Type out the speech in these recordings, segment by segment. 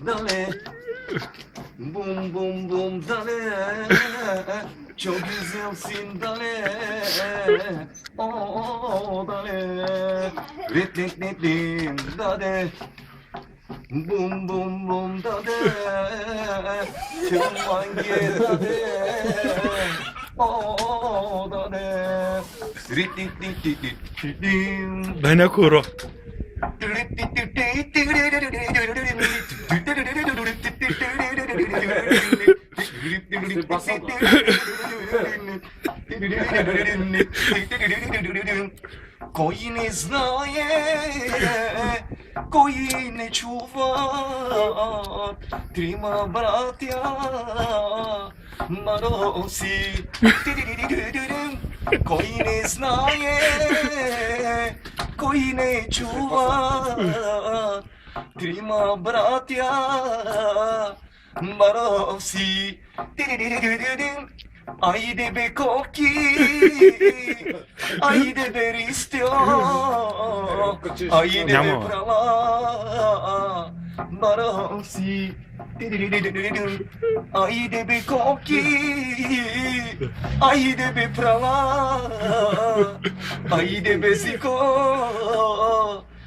Dale, bum bum bum dale, çok güzelsin dale, oh dale, rit rit rit rit dale, bum bum bum dale, tırmange dale, oh dale, rit rit rit rit rit. Дай на куро. Кои не знае, кои не чува, трима братја Мароси. Кои не знае, кои не чува, трима братја Мароси. Ајде бе коки, ајде бе ристјо, ајде бе прала, Мароси. Ајде бе коки, ајде бе прала, ајде бе зико,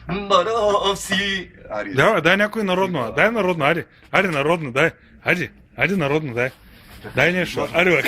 Мароси. Дај некој народно, дај народно, ајде. Ајде народно, дај. Ајде народно, дај. Дај нешто, ајде бе.